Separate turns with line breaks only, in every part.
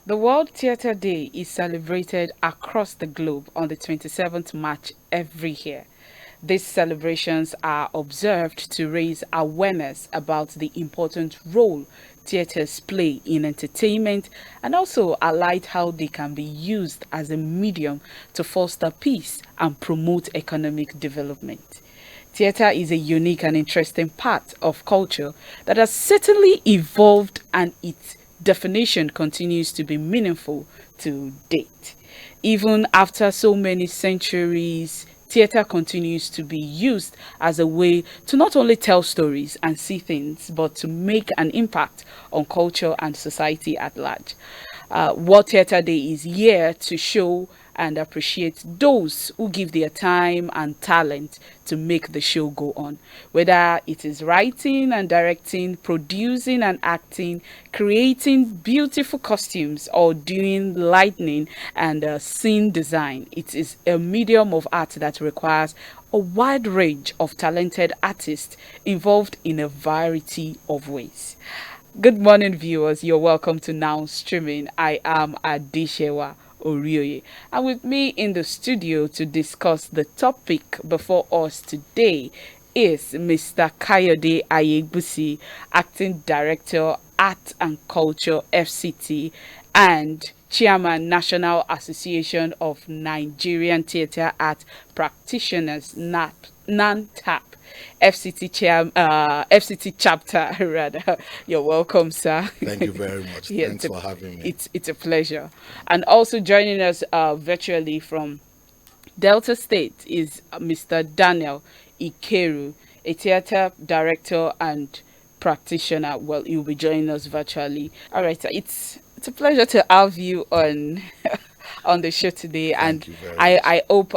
The World Theatre Day is celebrated across the globe on the 27th March every year. These celebrations are observed to raise awareness about the important role theatres play in entertainment and also highlight how they can be used as a medium to foster peace and promote economic development. Theatre is a unique and interesting part of culture that has certainly evolved, and its definition continues to be meaningful to date. Even after so many centuries, theatre continues to be used as a way to not only tell stories and see things, but to make an impact on culture and society at large. World Theatre Day is here to show and appreciate those who give their time and talent to make the show go on. Whether it is writing and directing, producing and acting, creating beautiful costumes, or doing lighting and scene design, it is a medium of art that requires a wide range of talented artists involved in a variety of ways. Good morning, viewers. You're welcome to Now Streaming. I am Adishewa Orioye. And with me in the studio to discuss the topic before us today is Mr. Kayode Ayegbusi, Acting Director, Art and Culture, FCT, and Chairman, National Association of Nigerian Theatre Art Practitioners, NANTAP. FCT chapter rather. You're welcome, sir.
Thank you very much.
Yeah,
Thanks for having me.
it's a pleasure. And also joining us virtually from Delta State is Mr. Daniel Ikeru, a theater director and practitioner. Well, you'll be joining us virtually. All right, so it's a pleasure to have you on on the show today, and
Thank you very
I
much.
I hope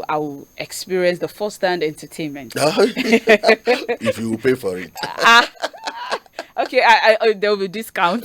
I'll experience the first-hand entertainment.
If you will pay for it.
Okay, there will be discount.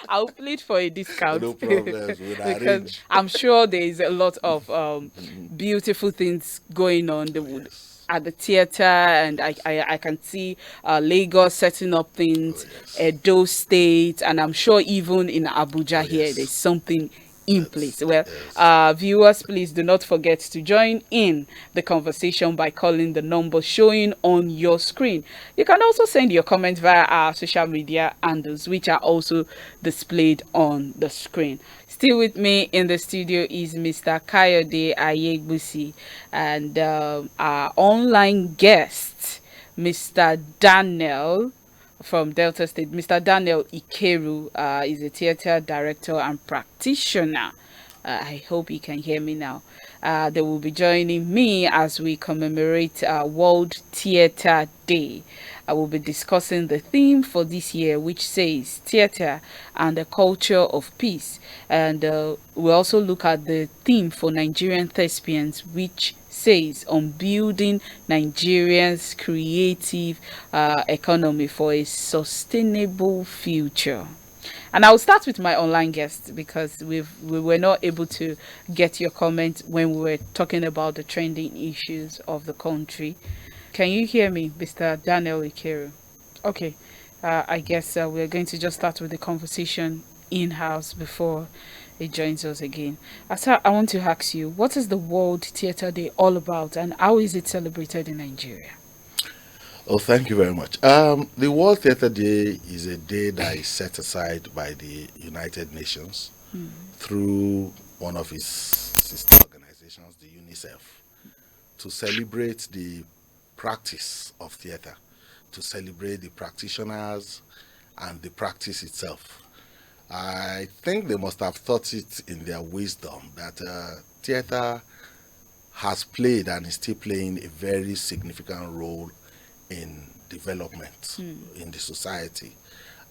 I'll plead for a discount.
No problems. We'll
Because
arrange.
I'm sure there is a lot of beautiful things going on
Yes.
at the theater, and I can see Lagos setting up things,
Yes.
Edo State, and I'm sure even in Abuja here
Yes.
there's something in place. Well,
Yes.
viewers, please do not forget to join in the conversation by calling the number showing on your screen. You can also send your comments via our social media handles, which are also displayed on the screen. Still with me in the studio is Mr. Kayode Ayegbusi, and our online guest, Mr. Daniel from Delta State. Mr. Daniel Ikeru is a theater director and practitioner. I hope you can hear me now. They will be joining me as we commemorate World Theatre Day. I will be discussing the theme for this year, which says theatre and the culture of peace. And we'll also look at the theme for Nigerian thespians, which says on building Nigeria's creative economy for a sustainable future. And I'll start with my online guest because we were not able to get your comment when we were talking about the trending issues of the country. Can you hear me, Mr. Daniel Ikeru? Okay, I guess we're going to just start with the conversation in-house before it joins us again. Asa, I want to ask you, what is the World Theatre Day all about, and how is it celebrated in Nigeria?
Oh, thank you very much. The World Theatre Day is a day that is set aside by the United Nations through one of its sister organizations, the UNICEF, to celebrate the practice of theatre, to celebrate the practitioners and the practice itself. I think they must have thought it in their wisdom that theatre has played and is still playing a very significant role in development in the society.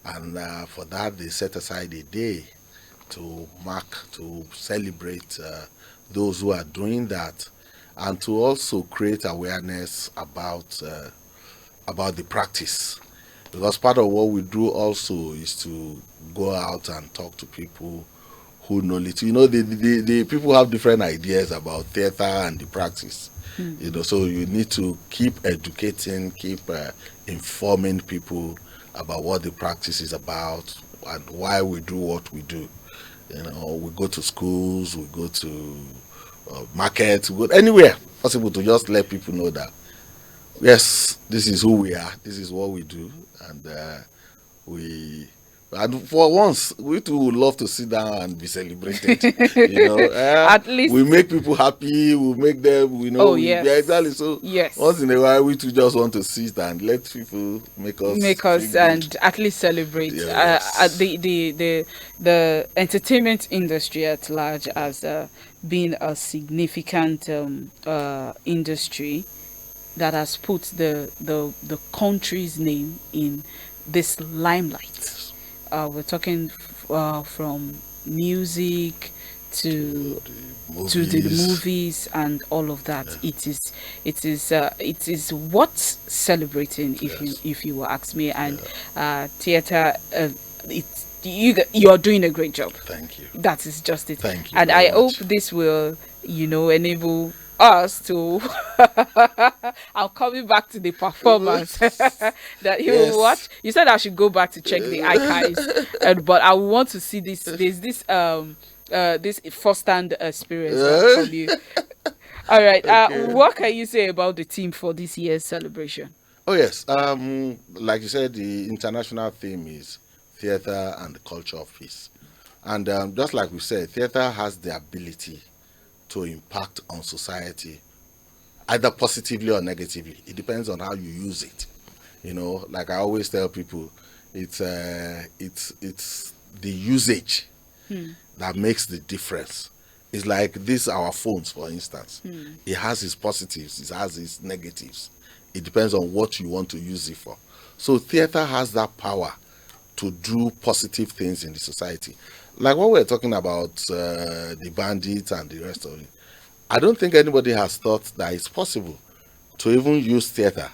And for that, they set aside a day to mark, to celebrate those who are doing that, and to also create awareness about the practice. Because part of what we do also is to go out and talk to people who know it. You know, the people have different ideas about theater and the practice. You know, so you need to keep educating, keep informing people about what the practice is about, and why we do what we do. You know, we go to schools, we go to markets, we go anywhere possible to just let people know that yes, this is who we are, this is what we do, and we. And for once, we too would love to sit down and be celebrated.
At least,
we make people happy. We make them,
oh
yeah,
yes,
exactly. So
yes.
once in a while, we too just want to sit and let people make us
and at least celebrate.
Yes.
The entertainment industry at large has been a significant industry that has put the country's name in this limelight. We're talking from music to the movies and all of that. Yeah. It is worth celebrating if you will ask me. And theater, you're doing a great job.
Thank you.
That is just it.
Thank you.
And I hope this will enable us to I'm coming back to the performance that you will watch. You said I should go back to check the archives, but I want to see this. There's this this first-hand experience from you. All right. Okay. What can you say about the theme for this year's celebration?
Oh yes. Like you said, the international theme is theater and the culture of peace, and just like we said, theater has the ability to impact on society, either positively or negatively. It depends on how you use it. Like I always tell people, it's the usage that makes the difference. It's like our phones, for instance. It has its positives, it has its negatives. It depends on what you want to use it for. So theater has that power to do positive things in the society. Like what we're talking about, the bandits and the rest of it, I don't think anybody has thought that it's possible to even use theater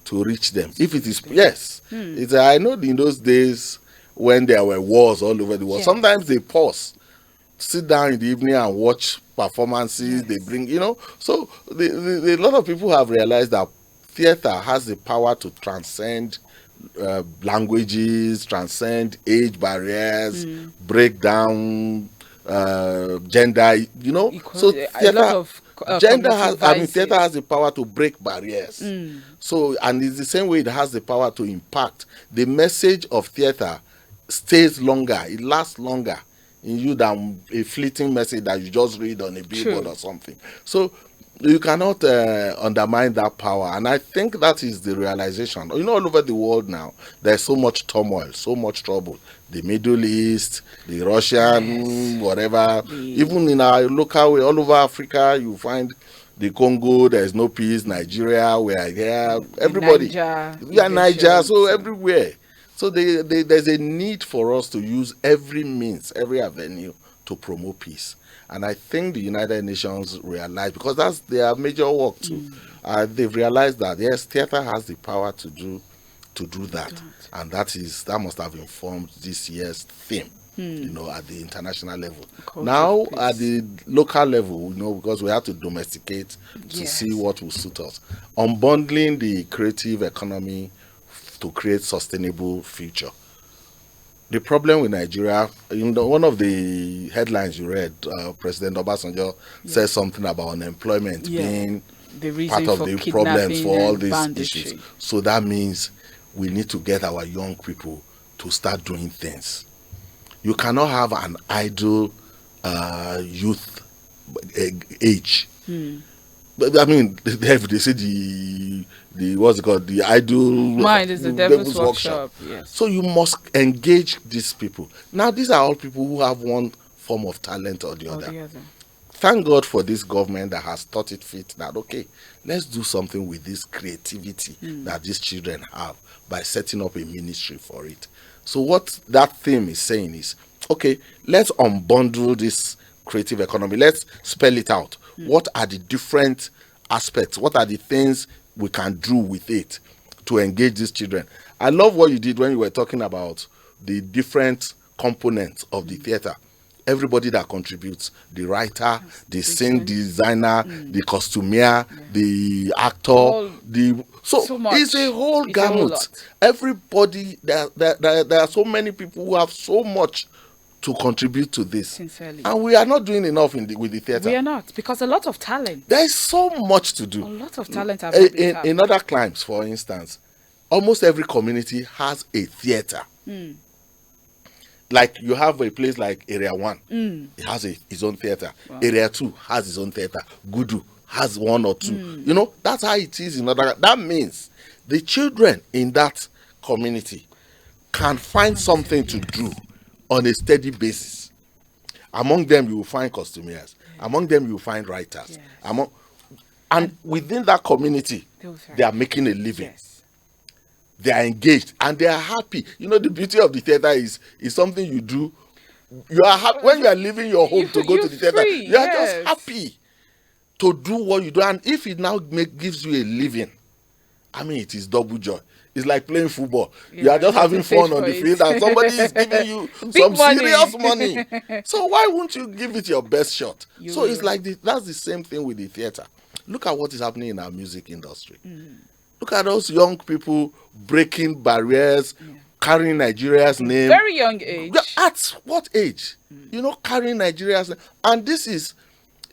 to reach them. If it is, yes. I know in those days when there were wars all over the world, sometimes they pause, sit down in the evening and watch performances. They bring, so a lot of people have realized that theater has the power to transcend languages, transcend age barriers, break down gender, so theater, theater has the power to break barriers. So, and it's the same way it has the power to impact. The message of theater stays longer, it lasts longer in you than a fleeting message that you just read on a billboard or something. So you cannot undermine that power, and I think that is the realization. All over the world now, there's so much turmoil, so much trouble. The Middle East, the Russian, whatever. Even in our local way, all over Africa, you find the Congo, there's no peace. Nigeria, we are here. Everybody, Niger, so everywhere. So there's a need for us to use every means, every avenue to promote peace. And I think the United Nations realize, because that's their major work too. They've realized that yes, theater has the power to do that, and that must have informed this year's theme. At the international level. Now at the local level, because we have to domesticate to see what will suit us. Unbundling the creative economy to create sustainable future. The problem with Nigeria, one of the headlines you read, President Obasanjo said something about unemployment being
the
part of the problems for all these
banditry.
issues. So that means we need to get our young people to start doing things. You cannot have an idle youth age. But I mean, they say the what's it called? The idle
mind is the devil's workshop. Yes.
So you must engage these people. Now, these are all people who have one form of talent or the other. Thank God for this government that has thought it fit that, okay, let's do something with this creativity that these children have by setting up a ministry for it. So what that theme is saying is, okay, let's unbundle this creative economy. Let's spell it out. What are the different aspects? What are the things we can do with it to engage these children? I love what you did when you were talking about the different components of the theater. everybody that contributes, the writer, the scene designer, the costumier, the actor,
so much.
it's a whole
It's a whole
gamut.
lot.
Everybody, there are so many people who have so much to contribute to this.
Sincerely.
And we are not doing enough with the theatre.
We are not, because a lot of talent.
There is so much to do.
A lot of talent have not been tapped.
In other climes, for instance, almost every community has a theatre. Like you have a place like Area 1, it has its own theatre. Wow. Area 2 has its own theatre. Gudu has one or two. You know, that's how it is in other. That means the children in that community can find something to do on a steady basis. Among them, you will find costumiers. Among them, you will find writers. And within that community, they are making a living. They are engaged and they are happy. You know, the beauty of the theater is something you do. You are happy when you are leaving your home to go to the theater. You are just happy to do what you do. And if it now gives you a living, I mean, it is double joy. It's like playing football. You are just having fun on the field and somebody is giving you some serious money. So why won't you give it your best shot? It's like that's the same thing with the theater. Look at what is happening in our music industry. Look at those young people breaking barriers, carrying Nigeria's name.
Very young age.
At what age? You know, carrying Nigeria's name. And this is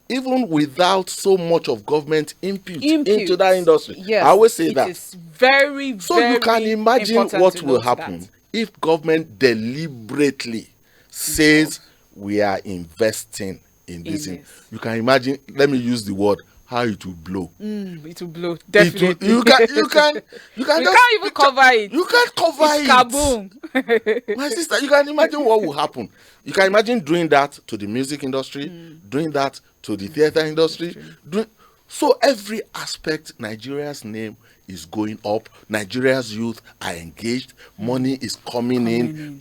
even without so much of government input into that industry.
Yes,
I always say that.
It is very,
so you can imagine what will happen if government deliberately says we are investing in this thing. You can imagine, let me use the word, how it will blow.
It will blow, definitely.
You can't
even cover it.
You can't cover it.
Kaboom.
My sister, you can imagine what will happen. You can imagine doing that to the music industry, doing that to the theater industry. So every aspect, Nigeria's name is going up. Nigeria's youth are engaged. Money is coming in.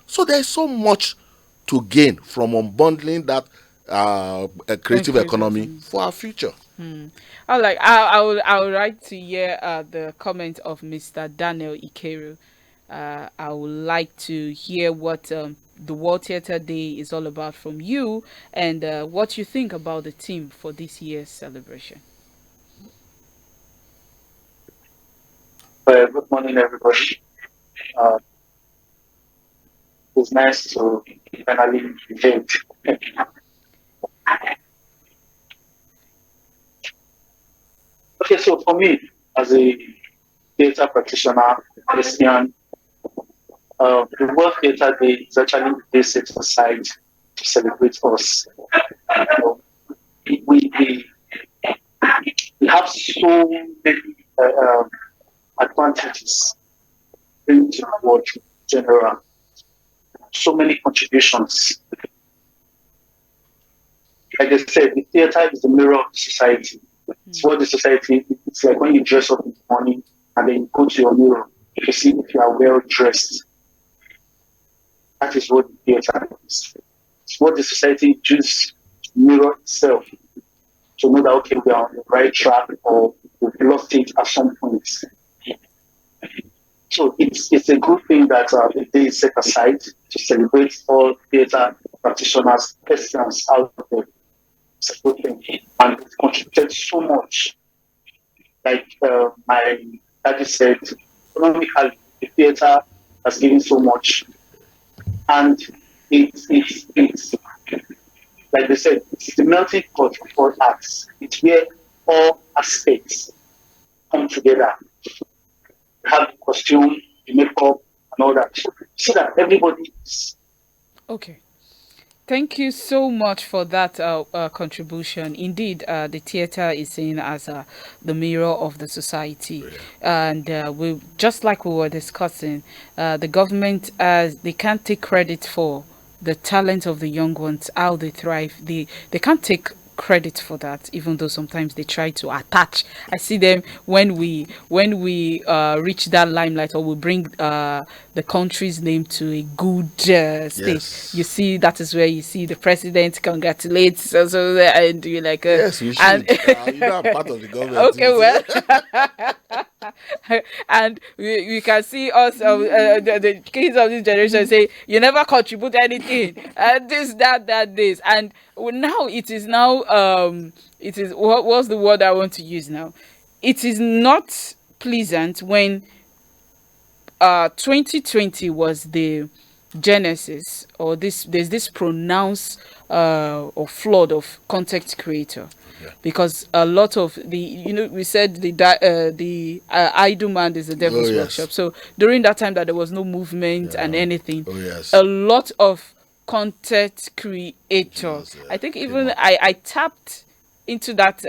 So there's so much to gain from unbundling that creative economy for our future.
I would like to hear the comment of Mr. Daniel Ikeru. I would like to hear what the World Theatre Day is all about from you, and what you think about the theme for this year's celebration.
Good morning, everybody. It's nice to finally event. Okay, so for me, as a theatre practitioner, Christian, the World Theatre Day is actually a day set aside to celebrate us. We have so many advantages in the world in general, so many contributions. Like I said, the theatre is the mirror of society. It's what the society, it's like when you dress up in the morning and then you go to your mirror to see if you are well dressed. That is what the theatre is. It's what the society uses to mirror itself to know that, okay, we are on the right track or we've lost it at some point. So it's a good thing that the day is set aside to celebrate all theatre practitioners, persons out there. It's a good thing. And it's contributed so much. Like my daddy said, economically, the theatre has given so much. And it's like they said, it's the melting pot of all arts. It's where all aspects come together. You have the costume, the makeup, and all that. So that everybody is.
Okay. Thank you so much for that contribution. Indeed, the theatre is seen as the mirror of the society, and we just like we were discussing, the government they can't take credit for the talent of the young ones, how they thrive. They can't take credit for that, even though sometimes they try to attach. I see them when we reach that limelight, or we bring the country's name to a good state.
Yes.
You see, that is where you see the president congratulates us, and you're like,
yes, you should. You know, I'm part of the government.
Okay, well, And we can see us, the kids of this generation, say, you never contribute anything, and this, that, this. And now it is now, it is, what's the word I want to use now? It is not pleasant when 2020 was the genesis, or there's this pronounced or flood of content creator.
Yeah.
Because a lot of we said the idle man is the devil's workshop. So during that time that there was no movement and anything, a lot of content creators, I think even I tapped into that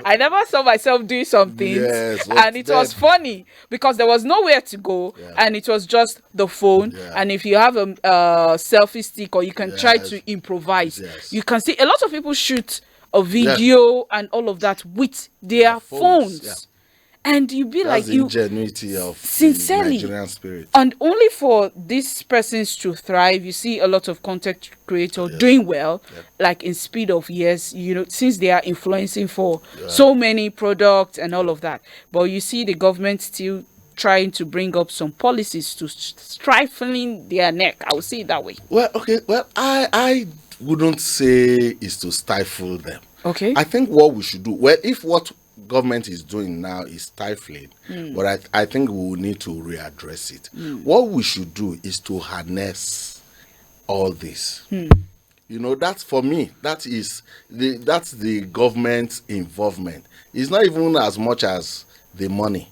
I never saw myself doing some things, and it was funny because there was nowhere to go, and it was just the phone, and if you have a selfie stick, or you can try to improvise, you can see a lot of people shoot a video and all of that with their phones. And you be
that's
like,
the ingenuity of
sincerely,
the Nigerian spirit.
And only for these persons to thrive, you see a lot of content creators doing well, like in speed of years, since they are influencing for so many products and all of that. But you see the government still trying to bring up some policies to stifling their neck. I would say it that way.
Well, okay. Well, I wouldn't say is to stifle them.
Okay.
I think what we should do, well, if what government is doing now is stifling, but I think we will need to readdress it. What we should do is to harness all this. That's, for me, that's the government's involvement. It's not even as much as the money.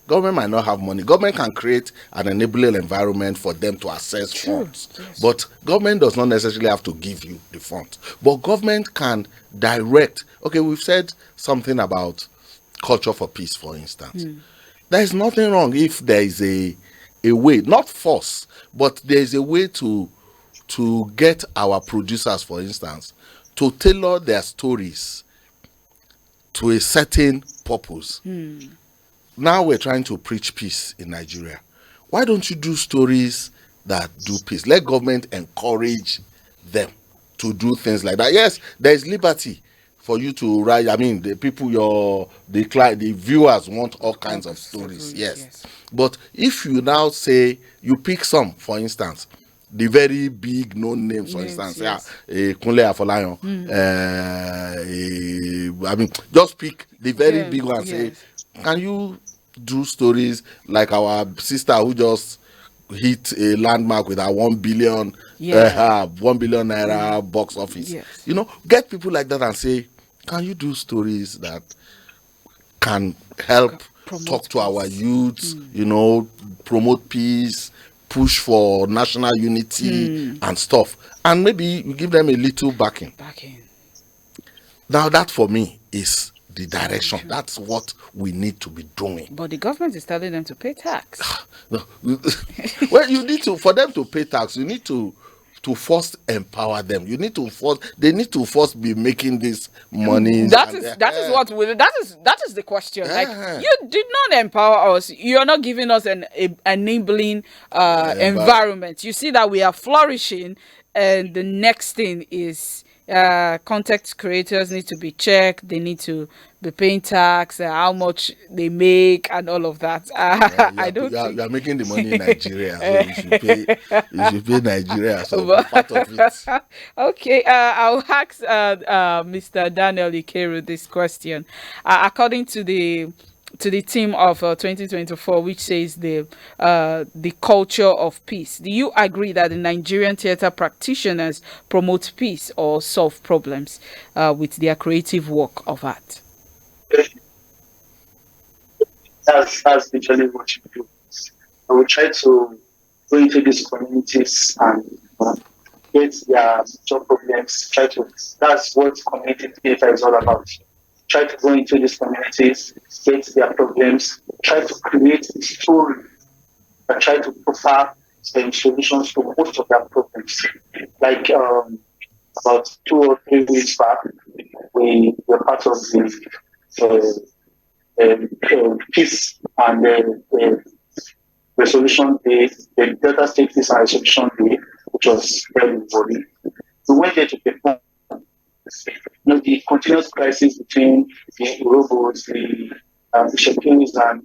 Government might not have money. Government can create an enabling environment for them to access funds. But government does not necessarily have to give you the funds. But government can direct. Okay, we've said something about culture for peace, for instance. There is nothing wrong if there is a way, not force, but there is a way to get our producers, for instance, to tailor their stories to a certain purpose. Now we're trying to preach peace in Nigeria. Why don't you do stories that do peace? Let government encourage them to do things like that. Yes, there is liberty for you to write. I mean, the people, the viewers want all kinds of stories. Yes. But if you now say, you pick some, for instance, the very big known names, for instance, Kunle Afolayan, I mean, just pick the very big one. Say, can you do stories like our sister who just hit a landmark with our 1 billion naira box office? Get people like that and say, can you do stories that can help talk to our youths, promote peace, push for national unity and stuff, and maybe you give them a little backing. Now that, for me, is the direction. That's what we need to be doing.
But the government is telling them to pay tax.
Well, you need to, for them to pay tax, you need to first empower them. They need to first be making this money.
That is the question. Like, you did not empower us. You are not giving us an enabling environment. You see that we are flourishing, and the next thing is content creators need to be checked. They need to be paying tax, how much they make, and all of that. You
are making the money in Nigeria, so you should pay Nigeria. So part of it.
Okay, I'll ask Mr. Daniel Ikeru this question. According to the theme of 2024, which says the culture of peace, do you agree that the Nigerian theatre practitioners promote peace or solve problems with their creative work of art?
That's literally what you do. I will try to go into these communities and get their job problems. That's what community theatre is all about. Try to go into these communities, get their problems, try to create a story, and try to provide solutions to most of their problems. Like about 2 or 3 weeks back, we were part of the peace and the resolution day, the Delta State Peace and Resolution Day, which was held in Bori. We went there to perform. The continuous crisis between the Urhobos, the Shekiris and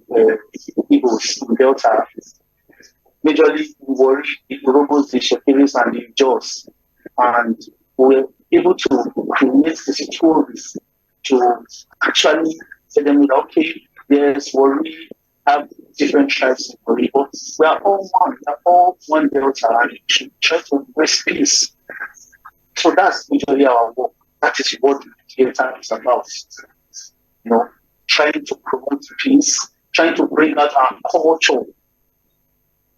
Igbos in Delta, majorly we worry the Urhobos, the Shekiris, and the Jaws. And we were able to create the stories to actually tell them that, okay, yes, worry, have different tribes in Warri, but we are all one, we are all one Delta, and we should try to embrace peace. So that's usually our work. That is what the theater is about. You know, trying to promote peace, trying to bring out our culture,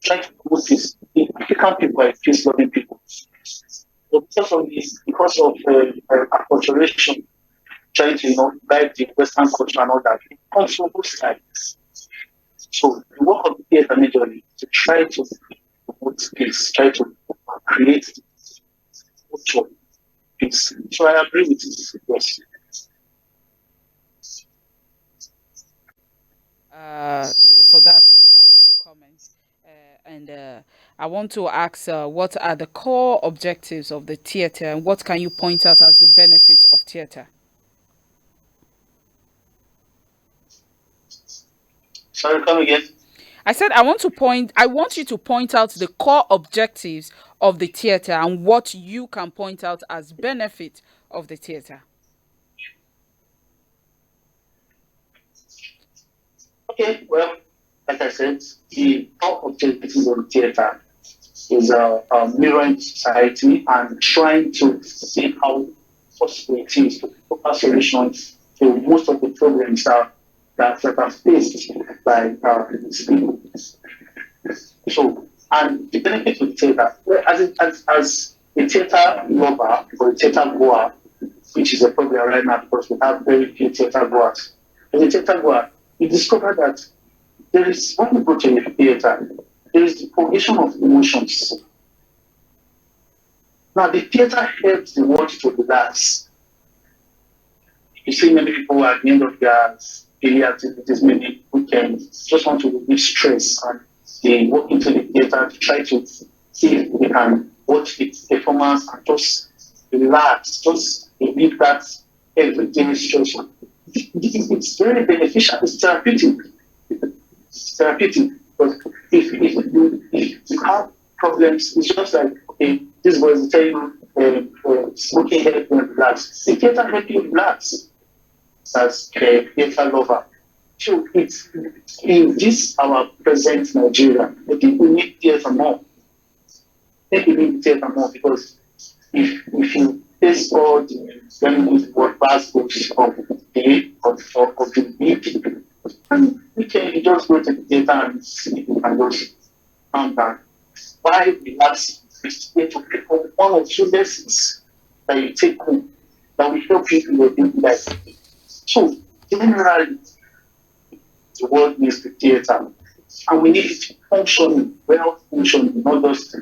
trying to promote peace. The African people are peace-loving people. So because of this, because of acculturation, trying to guide the Western culture and all that, it comes from both sides. So the work of the theater majorly is to try to promote peace, try to create culture, peace. So I agree with this. Yes.
For that insightful comment. And I want to ask, what are the core objectives of the theater, and what can you point out as the benefits of theater?
Sorry, come again.
I said I want you to point out the core objectives of the theater and what you can point out as benefit of the theater.
Okay, well, like I said, the top objectives of the theater is mirroring society and trying to see how possible it is to provide solutions to most of the problems that are faced by these people. So, and the benefit of the theater, well, as a theater lover or a theater goer, which is a problem right now because we have very few theater goers. As a theater goer, you discover that there is, when you go to a theater, there is the progression of emotions. Now, the theater helps the world to relax. You see many people at the end of their daily activities, maybe weekends, just want to relieve stress, and they walk into the theater to try to see if they can watch the performance and just relax, just relieve that everyday stress. It's very beneficial, it's therapeutic. It's therapeutic because if you have problems, it's just like, okay, this boy is telling you smoking help you relax. The theater help you relax as a theater lover. So it's in this our present Nigeria. I think we need theater more. I think we need theater more because if you face all the what past books of the day of the week, and we can just go to the theater and see and just calm down. Why relax? It's to pick up one or two lessons that you take home that will help you in your daily life. So generally, the world needs the theater, and we need it functioning, well functioning, not just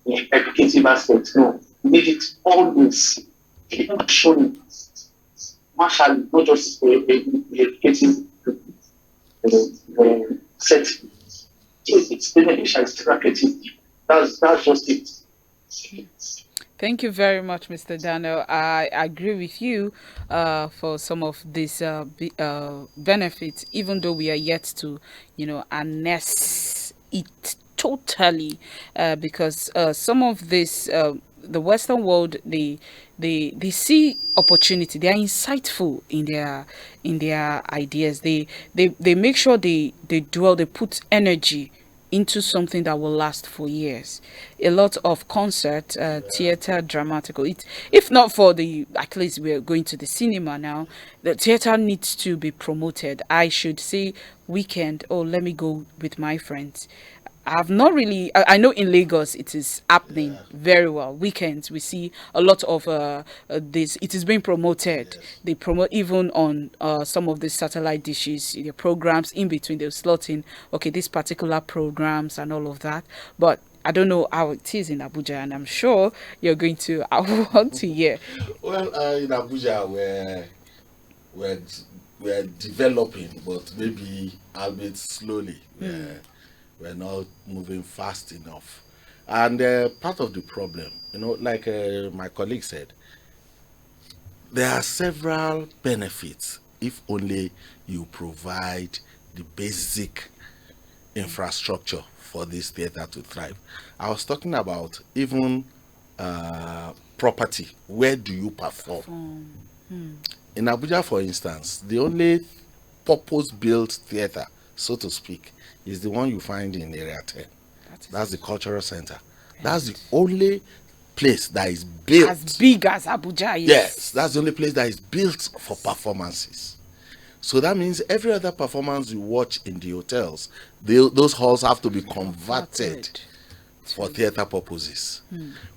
the educative aspect. No, we need it always functioning, martially, not just the educative setting. So it's beneficial, it's therapeutic. That's just it.
Thank you very much, Mr. Daniel. I agree with you for some of these benefits, even though we are yet to, harness it totally, because some of this, the Western world, they see opportunity. They are insightful in their ideas. They make sure they dwell, they put energy into something that will last for years. A lot of concert, theater, dramatical. If not for the, at least we're going to the cinema now, the theater needs to be promoted. I should say weekend, oh, let me go with my friends. I've not really. I know in Lagos it is happening very well. Weekends we see a lot of this. It is being promoted.
Yes.
They promote even on some of the satellite dishes, the programs in between. They're slotting okay these particular programs and all of that. But I don't know how it is in Abuja, and I'm sure you're going to. I want to hear.
Well, in Abuja, we're, we're developing, but maybe a bit slowly. We're not moving fast enough. And part of the problem, like my colleague said, there are several benefits if only you provide the basic infrastructure for this theater to thrive. I was talking about even property. Where do you perform? In Abuja, for instance, the only purpose-built theater, so to speak, is the one you find in Area 10. That's the cultural center. That's the only place that is built.
As big as Abuja is.
Yes, that's the only place that is built for performances. So that means every other performance you watch in the hotels, those halls have to be converted for theater purposes.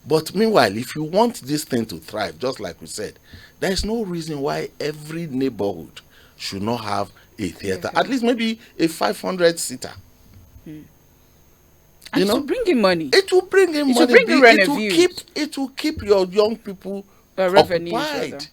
But meanwhile, if you want this thing to thrive, just like we said, there is no reason why every neighborhood should not have a theater, at least maybe a 500-seater.
And it will bring in money.
It will bring in money.
Will bring in revenue.
It will keep your young people occupied.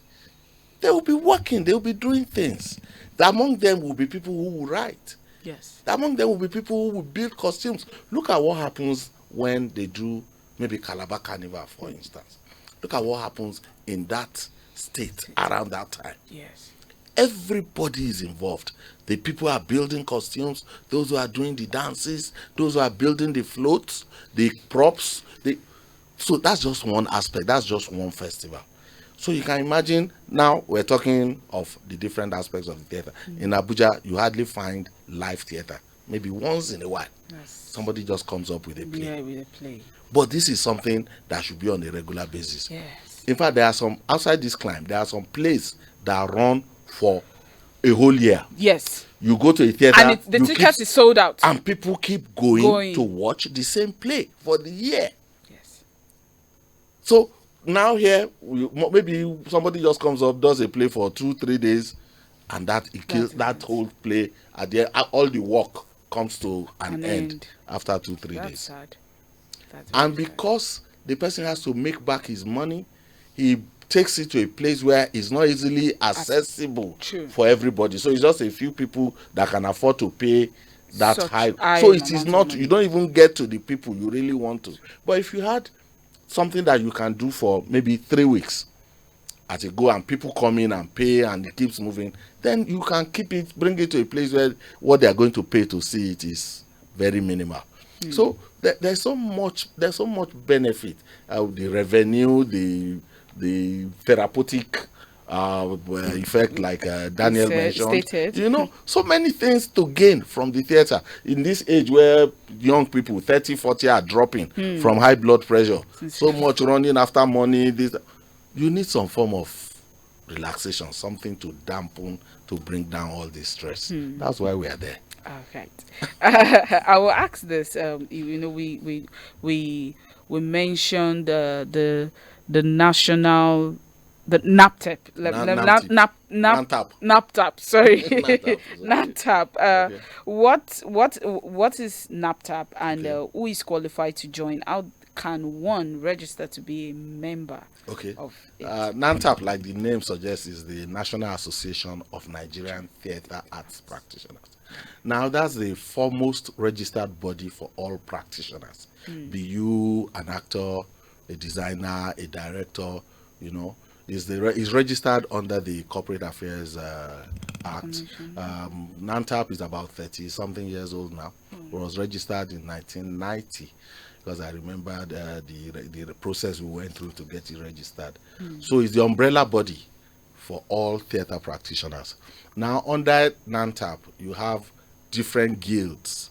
They will be working. They will be doing things. Among them will be people who will write.
Yes.
Among them will be people who will build costumes. Look at what happens when they do maybe Calabar Carnival, for instance. Look at what happens in that state around that time.
Yes.
Everybody is involved. The people are building costumes, those who are doing the dances, those who are building the floats, the props. So that's just one aspect. That's just one festival. So you can imagine, now we're talking of the different aspects of the theater. In Abuja, you hardly find live theater. Maybe once in a while, somebody just comes up with a play.
Yeah, with a play.
But this is something that should be on a regular basis.
Yes.
In fact, there are some, outside this climb, there are some plays that run for a whole year.
Yes.
You go to a theater,
and the ticket is sold out.
And people keep going to watch the same play for the year.
Yes.
So now here, maybe somebody just comes up, does a play for 2-3 days, and it kills that whole play. At the end, all the work comes to an end after 2-3 days.
Sad.
And because the person has to make back his money, he takes it to a place where it's not easily accessible for everybody. So it's just a few people that can afford to pay that high. So it is not, you don't even get to the people you really want to. But if you had something that you can do for maybe 3 weeks at a go, and people come in and pay and it keeps moving, then you can keep it, bring it to a place where what they are going to pay to see it is very minimal. So there's so much benefit. The revenue, the therapeutic effect, like Daniel mentioned.
Stated.
You know, so many things to gain from the theater in this age where young people 30-40 are dropping from high blood pressure, so much running after money. You need some form of relaxation, something to dampen, to bring down all this stress. That's why we are there.
All right. I will ask this. You know, we mentioned the national, the NAPTEP, NAPTAP. Sorry, NAPTAP. What is NAPTAP, and who is qualified to join? How can one register to be a member?
Okay.
Of it?
NAPTAP, like the name suggests, is the National Association of Nigerian Theatre Arts Practitioners. Now, that's the foremost registered body for all practitioners. Be you an actor, a designer, a director, you know, is registered under the Corporate Affairs Act. NAPTAP is about 30-something years old now. It was registered in 1990. Because I remember the process we went through to get it registered. So it's the umbrella body for all theater practitioners. Now, under NAPTAP, you have different guilds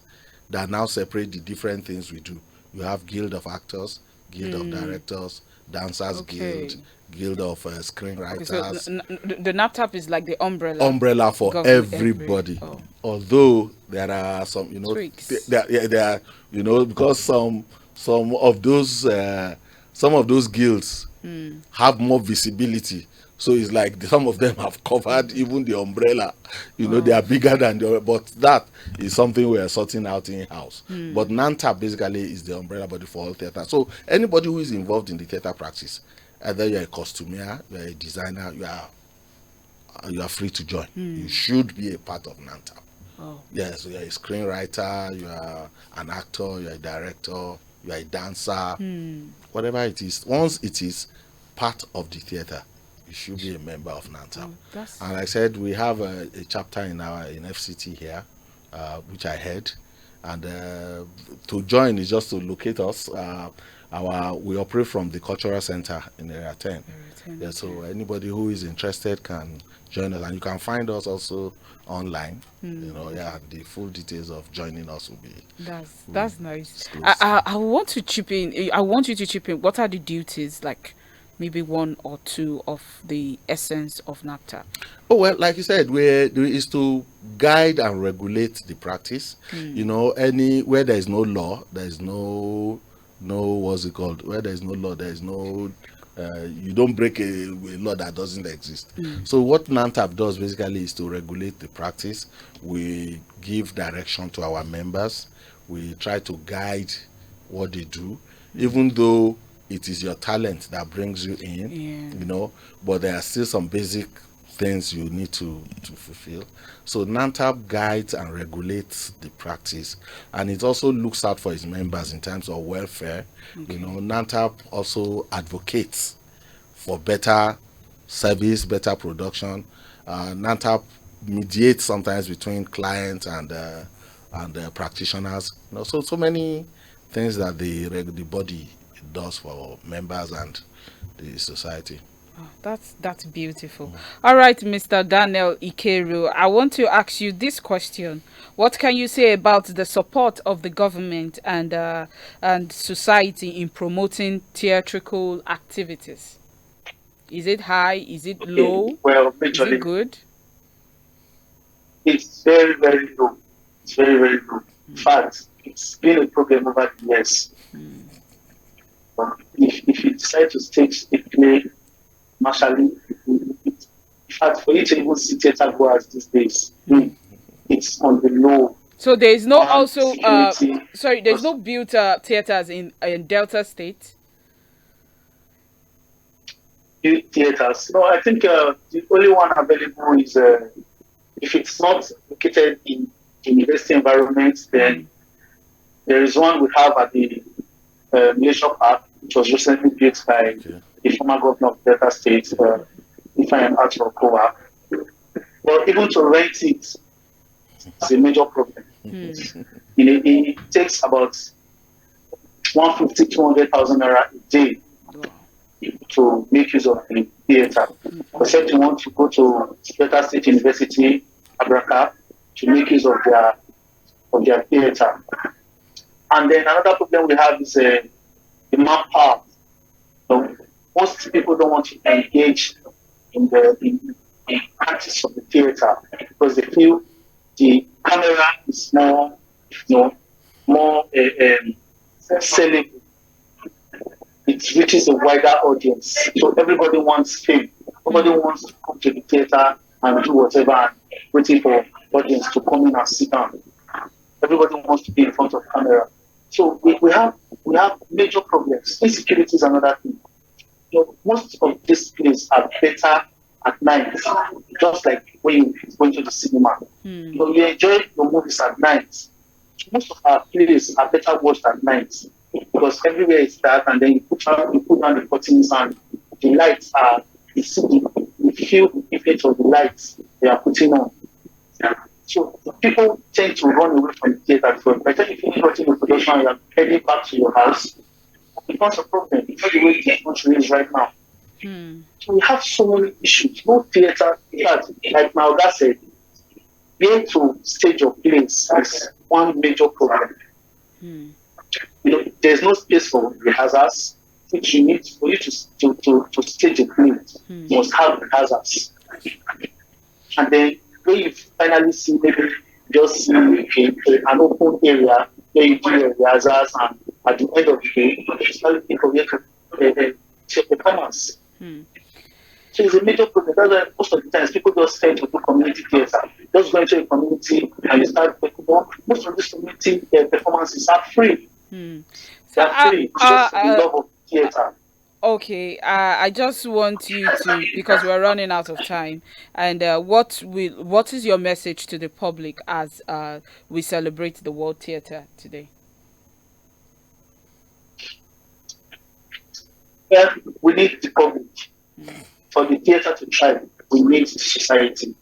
that now separate the different things we do. You have Guild of Actors, Guild of Directors, Dancers Guild, Guild of Screenwriters.
Okay, so the NAPTAP is like the umbrella
for everybody. Although there are some, you know, there are, you know, because some of those guilds have more visibility. So it's like some of them have covered even the umbrella. You know, they are bigger than but that is something we are sorting out in-house. But NAPTAP basically is the umbrella body for all theater. So anybody who is involved in the theater practice, either you're a costumier, you're a designer, you are free to join. You should be a part of NAPTAP. Yes, so you're a screenwriter, you are an actor, you're a director, you are a dancer, whatever it is. Once it is part of the theater, you you should be a member of NANTAP.
That's
And I said we have a chapter in FCT here, which I head, and to join is just to locate us. We operate from the cultural center in Area 10. Yeah, so anybody who is interested can join us, and you can find us also online. Yeah, the full details of joining us will be.
That's nice.
disclosed.
I want to chip in. I want you to chip in. What are the duties, like maybe one or two of the essence of NAPTA?
Oh well, like you said, is to guide and regulate the practice. Where there is no law, there is no what's it called? Where there is no law, there is no. You don't break a law that doesn't exist. So what NANTAP does basically is to regulate the practice. We give direction to our members. We try to guide what they do, even though it is your talent that brings you in. But there are still some basic things you need to fulfill. So NANTAP guides and regulates the practice, and it also looks out for its members in terms of welfare. NANTAP also advocates for better service, better production. NANTAP mediates sometimes between clients and practitioners. So many things that the body does for members and the society.
Oh, that's beautiful. All right, Mr. Daniel Ikeru, I want to ask you this question. What can you say about the support of the government and society in promoting theatrical activities? Is it high? Is it low?
Well,
Is it
majorly,
good?
it's very, very low. It's very, very low. In fact, it's been a problem over the years. If you decide to stage a play, martially, in fact, for you to even see theater goers these days, it's on the low.
So there is no also
Security,
there's no built theaters in Delta State.
theaters. No, I think the only one available is if it's not located in university environments, then there is one we have at the Leisure Park, which was recently built by the former governor of Delta State, Ifeanyi Arthur. But even to rent it is a major problem. It takes about 150, 200,000 naira a day to make use of the theater. Except you want to go to Delta State University, Abraka, to make use of their theater. And then another problem we have is the manpower. So most people don't want to engage in the practice of the theater because they feel the camera is more sellable. It reaches a wider audience. So everybody wants fame. Nobody wants to come to the theater and do whatever and waiting for audience to come in and sit down. Everybody wants to be in front of camera. So we have major problems. Insecurity is another thing. Most of these plays are better at night, just like when you go to the cinema. You enjoy your movies at night. Most of our plays are better watched at night because everywhere is dark, and then you put down the curtains and the lights are. You feel the effect of the lights they are putting on. So people tend to run away from the theater. So by the time you finish watching the production, you are heading back to your house. It becomes a problem. It's not the way the country is right now. So we have so many issues. No theater. In fact, like my Oga said, being to stage your plays is one major problem. There's no space for rehearsals, which you need for you to stage a play. You must have rehearsals. And then when you finally see maybe just see an open area where you do your rehearsals, and at the end of the day, you start looking for your performance. So it's a major problem. That's why most of the times people just tend to do community theater. Just go into a community and you start picking up. Most of these community performances are free.
So
They're free. It's just the love of theater.
Okay, I just want you to, because we're running out of time, and what is your message to the public as we celebrate the World Theatre today?
Yeah, we need the public. for the theater to thrive, we need the society.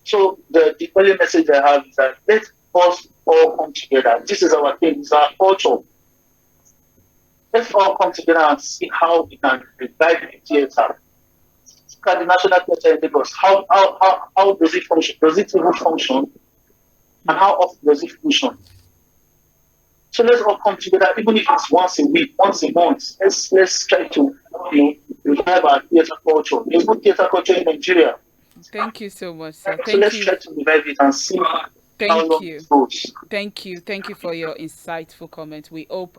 So the only message I have is that let us all come together. This is our thing, it's our culture. Let's all come together and see how we can revive the theater. Look at the National Theatre in Lagos. How does it function? Does it even function? And how often does it function? So let's all come together, even if it's once a week, once a month. Let's try to revive our theatre culture. There's no theatre culture in Nigeria.
Thank you so much, sir.
So let's try to revive it and see how long it goes.
Thank you for your insightful comment. We hope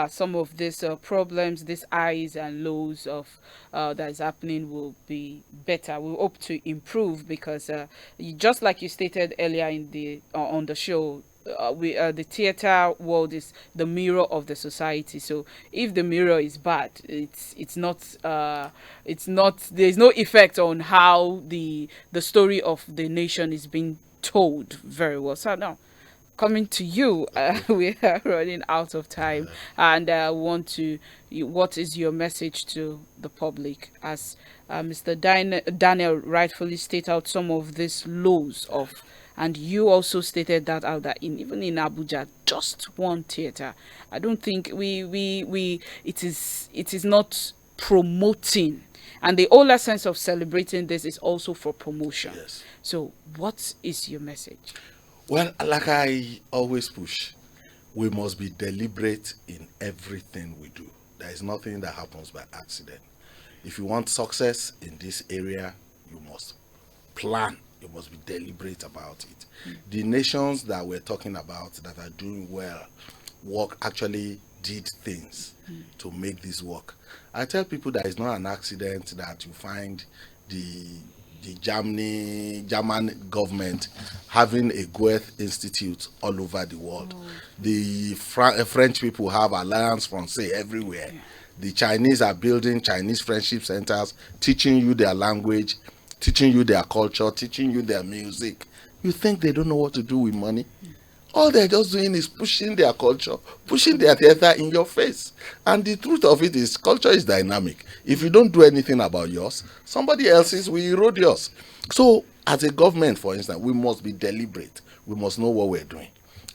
some of these problems, these highs and lows of that is happening will be better. We hope to improve because just like you stated earlier in the on the show, the theater world is the mirror of the society. So if the mirror is bad, it's not there's no effect on how the story of the nation is being told very well. So now coming to you, we are running out of time, and what is your message to the public as Mr. Daniel rightfully stated out some of these laws of, and you also stated that out that even in Abuja, just one theater. I don't think it is not promoting, and the whole essence of celebrating this is also for promotion.
Yes.
So what is your message?
Well, like I always push, we must be deliberate in everything we do. There is nothing that happens by accident. If you want success in this area, you must plan. You must be deliberate about it. The nations that we're talking about that are doing well actually did things to make this work. I tell people that it's not an accident that you find the German government having a Goethe Institute all over the world. The French people have Alliance Française everywhere. The Chinese are building Chinese friendship centers, teaching you their language, teaching you their culture, teaching you their music. You think they don't know what to do with money? All they're just doing is pushing their culture, pushing their theater in your face. And the truth of it is, culture is dynamic. If you don't do anything about yours, somebody else's will erode yours. So, as a government, for instance, we must be deliberate. We must know what we're doing.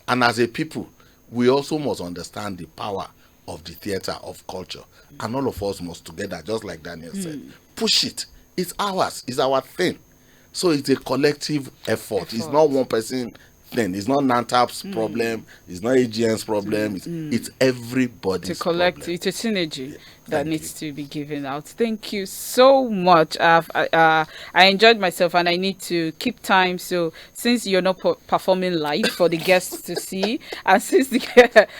And as a people, we also must understand the power of the theater of culture. And all of us must together, just like Daniel said, push it. It's ours. It's our thing. So it's a collective effort. It's not one person thing. It's not NANTAP's problem. It's not AGN's problem. It's everybody's
to collect.
problem.
It's a synergy that needs to be given out. Thank you so much. I enjoyed myself, and I need to keep time. So since you're not performing live for the guests to see, and since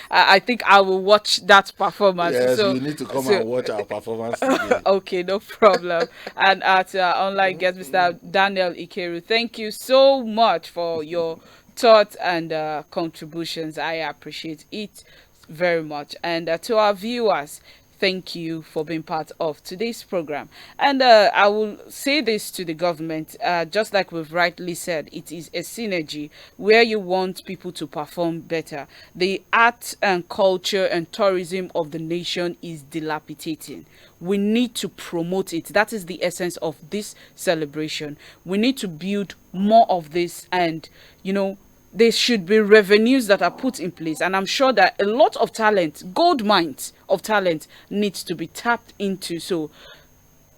I think I will watch that performance.
Yes,
so
you need to come and watch our performance today.
Okay, no problem. And at online guest, Mr. Daniel Ikeru, thank you so much for your thoughts and contributions. I appreciate it very much. And to our viewers, thank you for being part of today's program. And I will say this to the government, just like we've rightly said, it is a synergy where you want people to perform better. The art and culture and tourism of the nation is dilapidating. We need to promote it. That is the essence of this celebration. We need to build more of this, and there should be revenues that are put in place, and I'm sure that a lot of talent, gold mines of talent, needs to be tapped into, so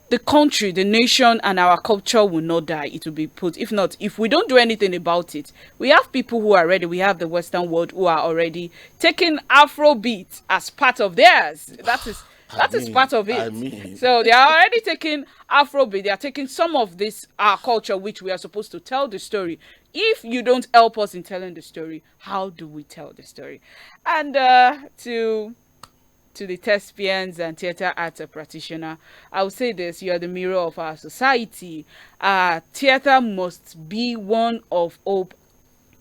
the country, the nation, and our culture will not die. It will be put. If not, if we don't do anything about it, we have people who are ready. We have the Western world who are already taking Afrobeat as part of theirs. That is part of it. So they are already taking Afrobeat. They are taking some of this our culture, which we are supposed to tell the story. If you don't help us in telling the story, how do we tell the story? And to the thespians and theater arts practitioner, I will say this: you are the mirror of our society. Theater must be one of hope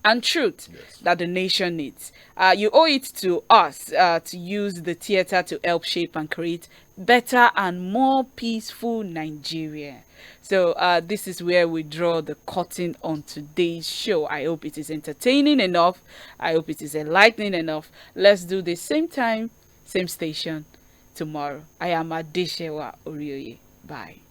and truth that the nation needs. You owe it to us to use the theater to help shape and create better and more peaceful Nigeria. So this is where we draw the curtain on today's show. I hope it is entertaining enough. I hope it is enlightening enough. Let's do the same time, same station tomorrow. I am Adeshewa Orioye. Bye.